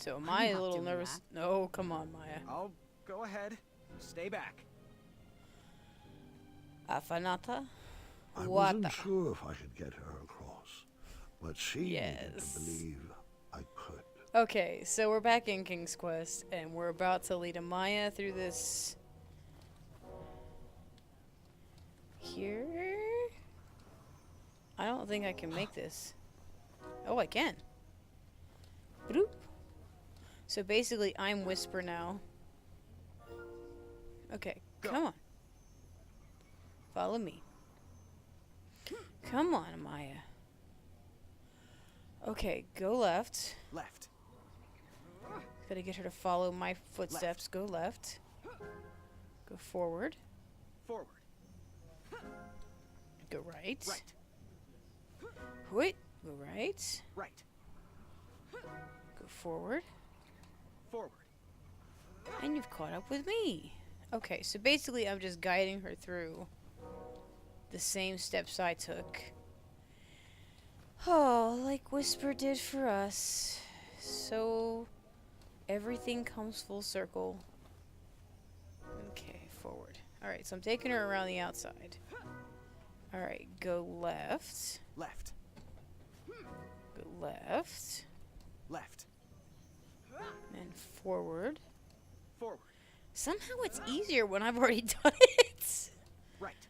So am I a little nervous? No, come on, Maya. I'll go ahead. Stay back. Afanata? I wasn't sure if I could get her across, but she needed to believe I could. Okay, so we're back in King's Quest, and we're about to lead Amaya through this... Here? I don't think I can make this. Oh, I can. Bloop. So basically, I'm Whisper now. Okay, come on. Follow me. Come on, Amaya. Okay, go left. Left. Gotta get her to follow my footsteps. Left. Go left. Go forward. Forward. Go right. Right. Wait. Go right. Right. Go forward. Forward. And you've caught up with me. Okay, so basically I'm just guiding her through the same steps I took. Oh, like Whisper did for us. So everything comes full circle. Okay, forward. Alright, so I'm taking her around the outside. Alright, go left. Left. Go left. Left. And forward. Forward. Somehow it's easier when I've already done it. Right.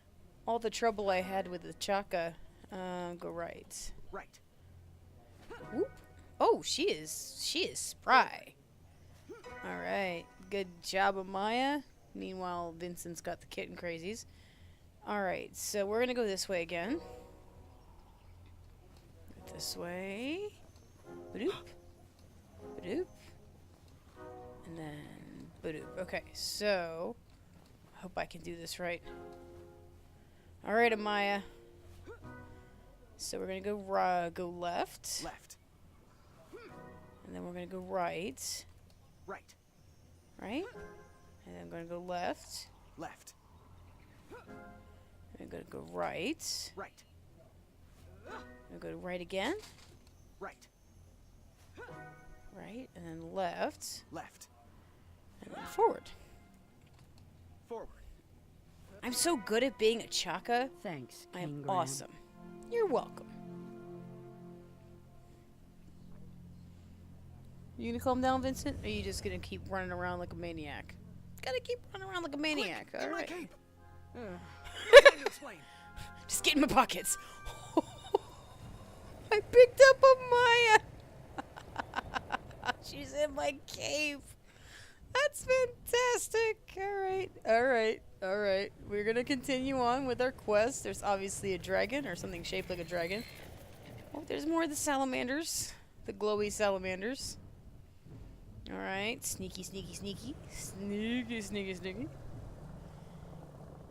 All the trouble I had with the Chaka. Go right. Right. Whoop. Oh, she is spry. Alright. Good job, Amaya. Meanwhile, Vincent's got the kitten crazies. Alright, so we're gonna go this way again. This way. Badoop. Badoop. And then badoop. Okay, so I hope I can do this right. Alright, Amaya. So we're gonna go left. Left. And then we're gonna go right. Right. Right? And then I'm gonna go left. Left. I'm gonna go right. Right. I'm gonna go right again. Right. Right. And then left. Left. And then forward. Forward. I'm so good at being a Chaka. Thanks, I am King Graham. awesome. You're welcome. You gonna calm down, Vincent? Or are you just gonna keep running around like a maniac? Gotta keep running around like a maniac. Quick, All in right. my cape. Trying to explain. Just get in my pockets. I picked up Amaya. She's in my cave. That's fantastic. All right. We're gonna continue on with our quest. There's obviously a dragon or something shaped like a dragon. Oh, there's more of the salamanders, the glowy salamanders. All right, sneaky.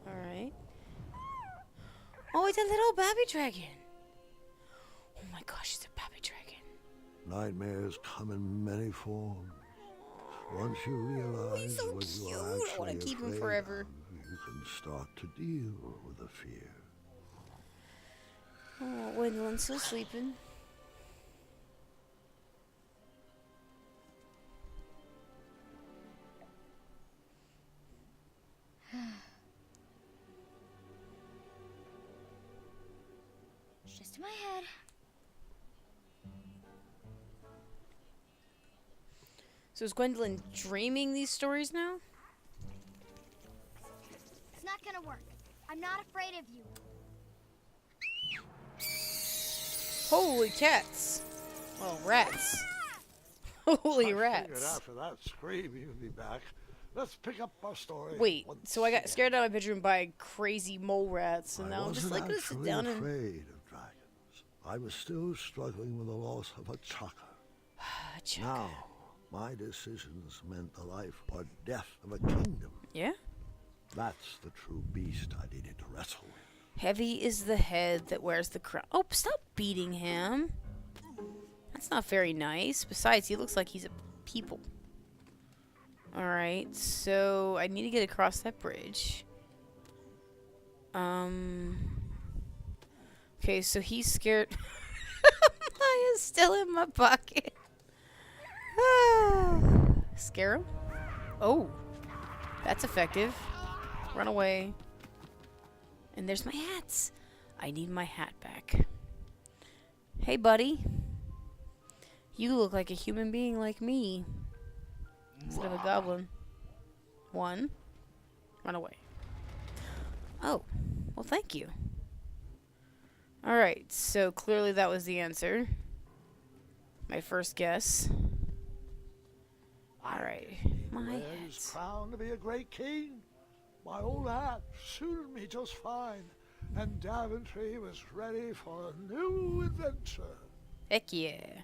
All right. Oh, it's a little baby dragon. Oh my gosh, it's a baby dragon. Nightmares come in many forms. Once you realize he's so what cute. you I are actually wanna keep him afraid forever. of, you can start to deal with the fear. Oh, Gwendolyn's still sleeping. Just in my head. So is Gwendolyn dreaming these stories now? It's not gonna work. I'm not afraid of you. Holy cats. Well, rats. Holy I rats. figured after that scream you'd be back. Let's pick up our story. Wait, once so I got again. scared out of my bedroom by crazy mole rats, and I now I'm just wasn't like gonna sit actually down and... afraid of dragons. I was still struggling with the loss of a Chaka. Chaka. Now, my decisions meant the life or death of a kingdom. Yeah? That's the true beast I needed to wrestle with. Heavy is the head that wears the crown. Oh, stop beating him. That's not very nice. Besides, he looks like he's a people. Alright, so I need to get across that bridge. Okay, so he's scared. Maya's still in my pocket. Scare him? Oh, that's effective. Run away. And there's my hats. I need my hat back. Hey, buddy. You look like a human being like me. Instead of a goblin. 1. Run away. Oh, well, thank you. Alright, so clearly that was the answer. My first guess. Alright, my Wears hat. crown to be a great king. My old hat suited me just fine, and Daventry was ready for a new adventure. Heck yeah.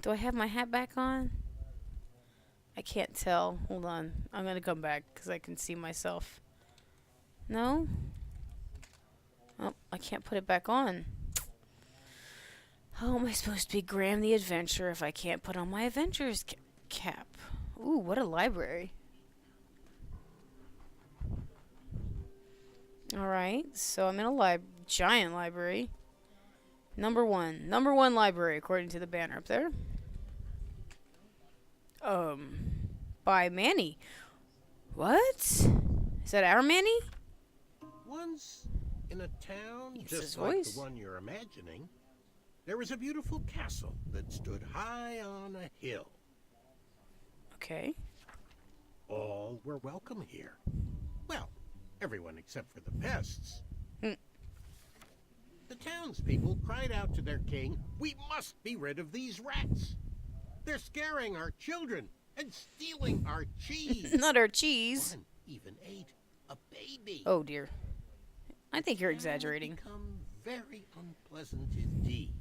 Do I have my hat back on? I can't tell. Hold on. I'm gonna come back because I can see myself. No? Oh, I can't put it back on. How am I supposed to be Graham the Adventurer if I can't put on my Adventurer's cap? Ooh, what a library. Alright, so I'm in a giant library. Number 1. Number 1 library, according to the banner up there. By Manny. What? Is that our Manny? Once, in a town It's his just like voice. the one you're imagining, there was a beautiful castle that stood high on a hill. Okay. All were welcome here. Well, everyone except for the pests. Hmm. The townspeople cried out to their king, "We must be rid of these rats! They're scaring our children and stealing our cheese!" Not our cheese. One even ate a baby. Oh dear. I think you're Town had exaggerating. become very unpleasant indeed.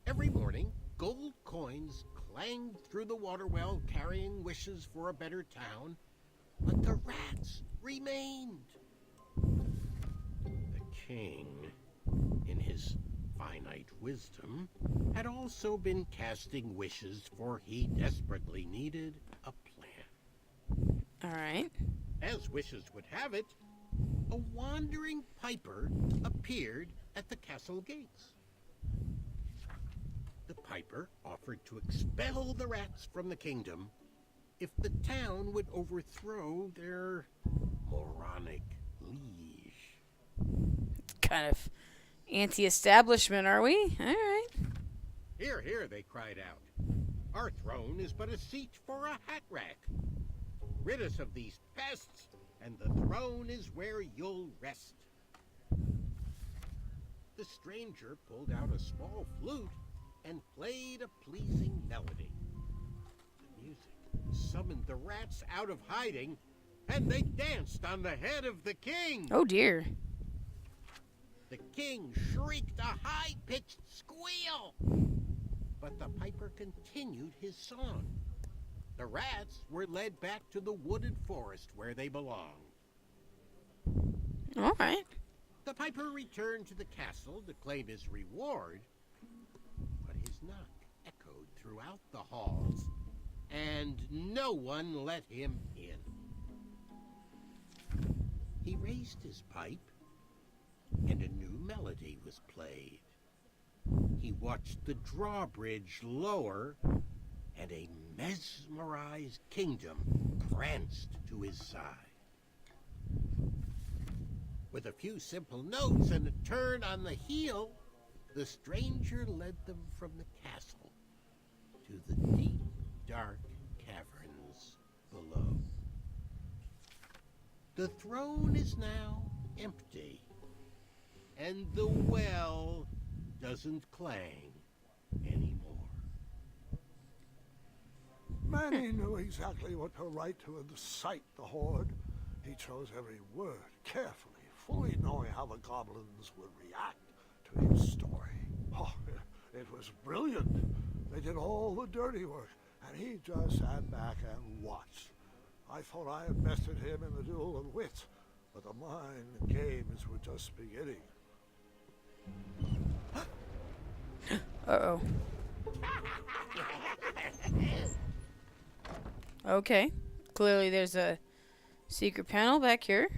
Every morning, gold coins clanged through the water well carrying wishes for a better town, but the rats remained. The king, in his finite wisdom, had also been casting wishes, for he desperately needed a plan. Alright. As wishes would have it, a wandering piper appeared at the castle gates. The piper offered to expel the rats from the kingdom if the town would overthrow their moronic liege. Kind of anti-establishment, are we? Alright. "Hear, hear," they cried out. "Our throne is but a seat for a hat rack. Rid us of these pests, and the throne is where you'll rest." The stranger pulled out a small flute and played a pleasing melody. The music summoned the rats out of hiding, and they danced on the head of the king. Oh dear. The king shrieked a high-pitched squeal, but the piper continued his song. The rats were led back to the wooded forest where they belonged. Alright. The piper returned to the castle to claim his reward, but his knock echoed throughout the halls, and no one let him in. He raised his pipe, and a new melody was played. He watched the drawbridge lower, and a mesmerized kingdom pranced to his side. With a few simple notes and a turn on the heel, the stranger led them from the castle to the deep, dark caverns below. The throne is now empty, and the well doesn't clang anymore. Manny knew exactly what to write to incite the horde. He chose every word carefully, fully knowing how the goblins would react to his story. Oh, it was brilliant. They did all the dirty work, and he just sat back and watched. I thought I had bested him in the duel of wits, but the mind games were just beginning. Uh-oh. Okay. Clearly there's a secret panel back here.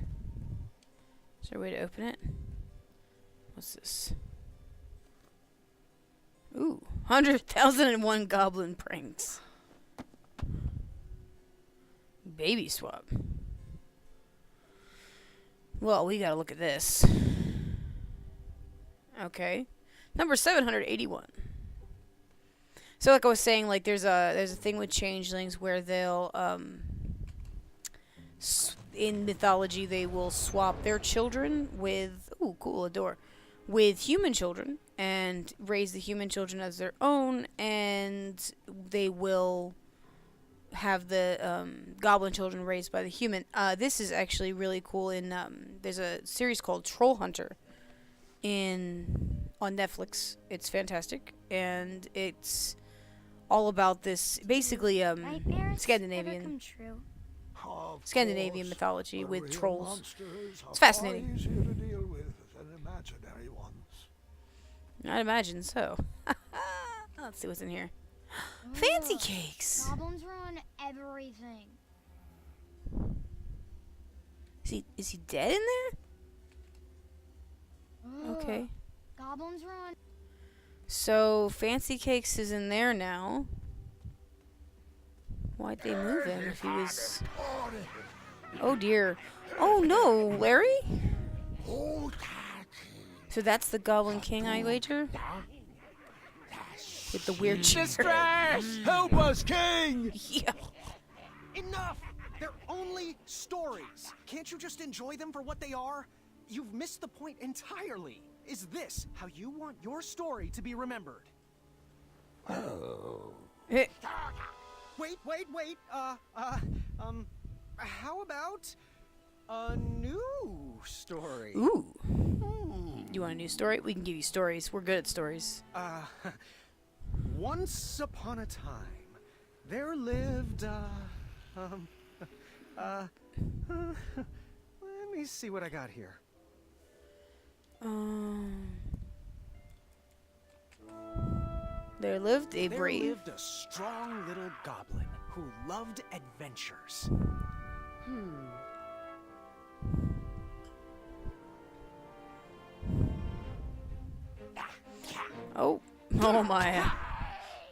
Is there a way to open it? What's this? Ooh, 100,001 goblin pranks. Baby swap. Well, we gotta look at this. Okay. Number 781. So like I was saying, like there's a thing with changelings where they'll in mythology they will swap their children with a door with human children and raise the human children as their own, and they will have the goblin children raised by the human. This is actually really cool. There's a series called Troll Hunter on Netflix. It's fantastic, and it's all about this basically Nightmares Scandinavian ever come true? Of Scandinavian course, mythology the with real trolls. monsters are It's fascinating. far easier to deal with than imaginary ones. I'd imagine so. Let's see what's in here. Fancy Ugh, cakes. Goblins ruin everything. Is he dead in there? Ugh, Okay. Goblins ruin. So Fancy Cakes is in there now. Why'd they move him if he was... Oh dear. Oh no, Larry? So that's the Goblin King, I wager? With the weird chair. Help us, King! Yeah. Enough! They're only stories. Can't you just enjoy them for what they are? You've missed the point entirely. Is this how you want your story to be remembered? Eh, Wait. How about a new story? Ooh. You want a new story? We can give you stories. We're good at stories. Once upon a time, there lived, let me see what I got here. There lived a There brave... lived a strong little goblin who loved adventures. Oh Maya.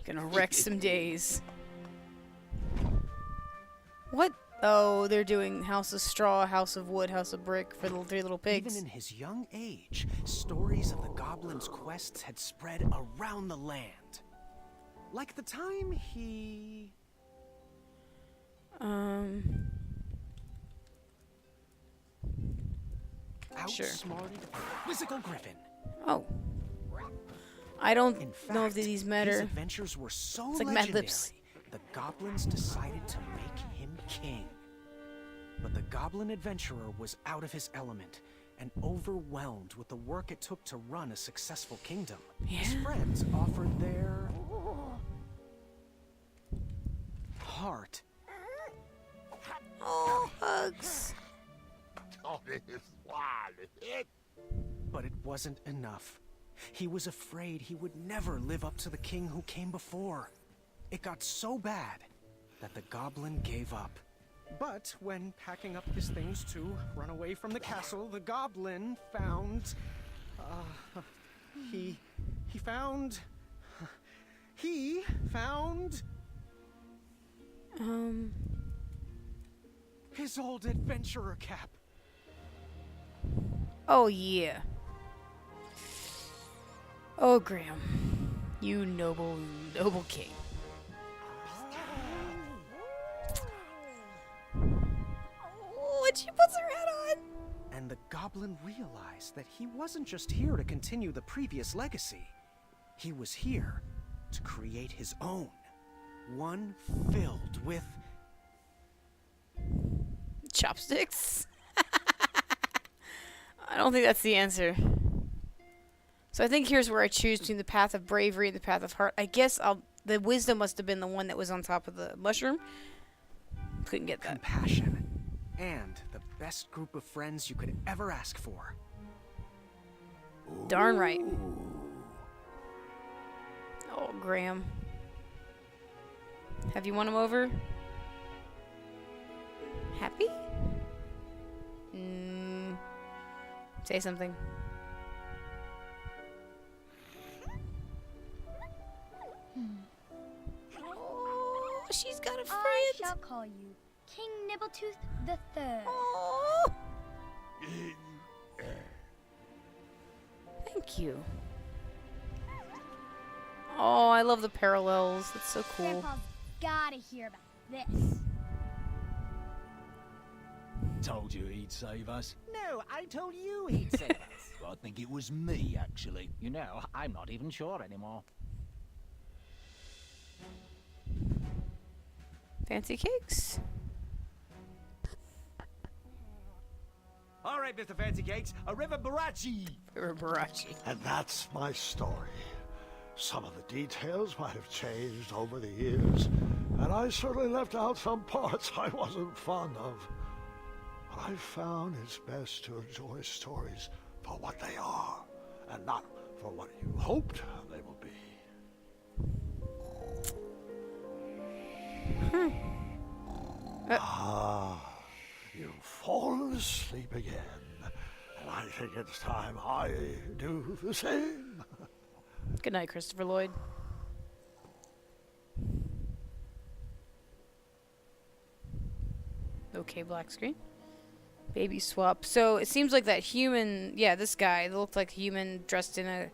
Gonna wreck some days. What? Oh, they're doing House of Straw, House of Wood, House of Brick for the three little pigs. Even in his young age, stories of the goblin's quests had spread around the land. Like the time he... Sure. outsmarted a quizzical griffin. Oh. I don't In know if fact, these his matter. adventures were so It's like Mad legendary, Libs. the goblins decided to make him king. But the goblin adventurer was out of his element and overwhelmed with the work it took to run a successful kingdom. His Yeah. friends offered their heart, Oh, hugs. but it wasn't enough. He was afraid he would never live up to the king who came before. It got so bad that the goblin gave up. But when packing up his things to run away from the castle, the goblin found... He found... his old adventurer cap. Oh, yeah. Oh, Graham. You noble king. Oh, and she puts her head on. And the goblin realized that he wasn't just here to continue the previous legacy. He was here to create his own. One filled with... Chopsticks? I don't think that's the answer. So I think here's where I choose between the path of bravery and the path of heart. I guess the wisdom must have been the one that was on top of the mushroom. Couldn't get that. compassion, and the best group of friends you could ever ask for. Darn right. Oh, Graham. Have you won him over? Happy? Say something. Oh, she's got a I friend. shall call you King Nibbletooth the Third. Oh, thank you. Oh, I love the parallels. That's so cool. Grandpa's gotta hear about this. Told you he'd save us. No, I told you he'd save us. I think it was me, actually. You know, I'm not even sure anymore. Fancy cakes. All right, Mr. Fancy Cakes, a river barachi. Barachi. And that's my story. Some of the details might have changed over the years, and I certainly left out some parts I wasn't fond of. But I found it's best to enjoy stories for what they are, and not for what you hoped they will be. You've fallen asleep again, and I think it's time I do the same. Good night, Christopher Lloyd. Okay, black screen. Baby swap. So it seems like that human, yeah, this guy that looked like a human dressed in a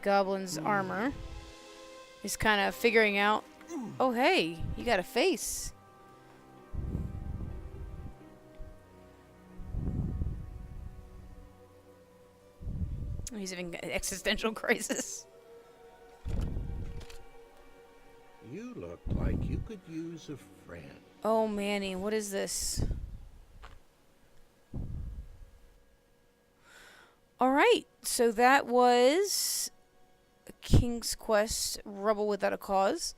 goblin's armor is kind of figuring out, oh hey, you got a face. He's having an existential crisis. You look like you could use a friend. Oh, Manny, what is this? All right, so that was King's Quest: Rubble Without a Cause.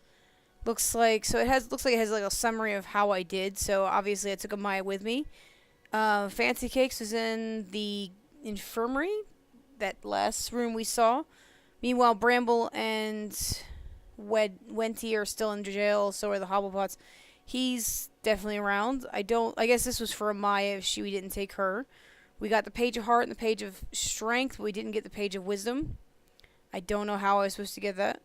Looks like it has like a summary of how I did. So obviously I took Amaya with me. Fancy Cakes was in the infirmary, that last room we saw. Meanwhile, Bramble and Wenty are still in jail. So are the Hobblepots. He's definitely around. I guess this was for Amaya if we didn't take her. We got the Page of Heart and the Page of Strength, but we didn't get the Page of Wisdom. I don't know how I was supposed to get that.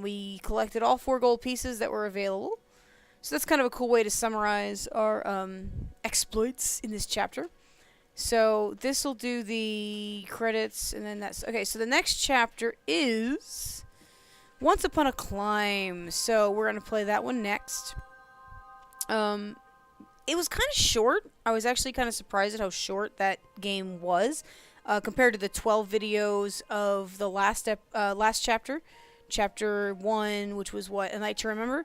We collected all 4 gold pieces that were available. So that's kind of a cool way to summarize our exploits in this chapter. So this will do the credits, and then that's... Okay, so the next chapter is Once Upon a Climb. So we're going to play that one next. It was kind of short. I was actually kind of surprised at how short that game was compared to the 12 videos of the last chapter. Chapter 1, which was what? A Night to Remember?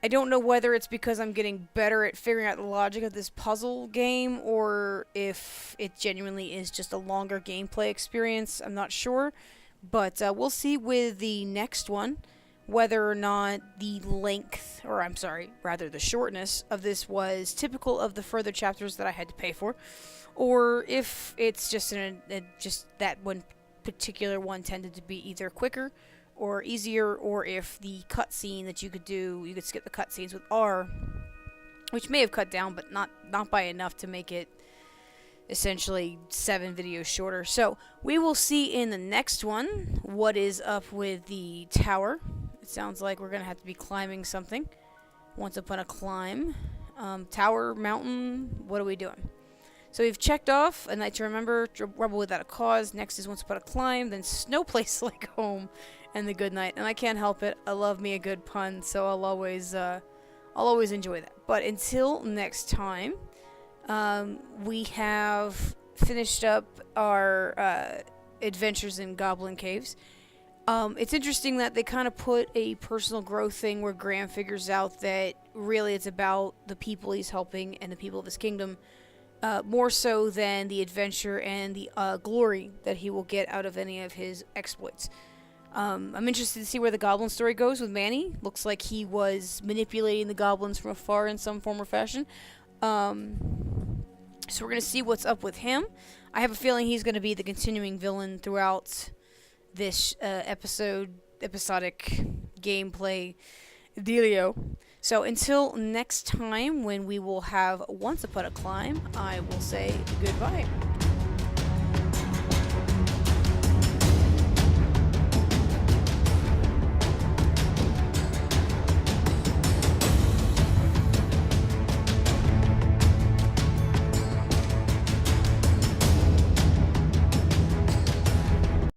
I don't know whether it's because I'm getting better at figuring out the logic of this puzzle game or if it genuinely is just a longer gameplay experience. I'm not sure. But we'll see with the next one whether or not the length, or I'm sorry, rather the shortness of this was typical of the further chapters that I had to pay for, or if it's just just that one particular one tended to be either quicker or easier, or if the cutscene that you could skip the cutscenes with R, which may have cut down, but not by enough to make it essentially 7 videos shorter. So we will see in the next one what is up with the tower. It sounds like we're gonna have to be climbing something. Once Upon a Climb. Tower, mountain, what are we doing? So we've checked off A Night to Remember, Rubble Without a Cause. Next is Once Upon a Climb, then Snow Place Like Home, and The Good Night. And I can't help it. I love me a good pun, so I'll always enjoy that. But until next time, we have finished up our adventures in Goblin Caves. It's interesting that they kind of put a personal growth thing where Graham figures out that really it's about the people he's helping and the people of his kingdom, more so than the adventure and the glory that he will get out of any of his exploits. I'm interested to see where the goblin story goes with Manny. Looks like he was manipulating the goblins from afar in some form or fashion. So we're going to see what's up with him. I have a feeling he's going to be the continuing villain throughout this episodic gameplay dealio. So until next time, when we will have Once Upon a Climb, I will say goodbye.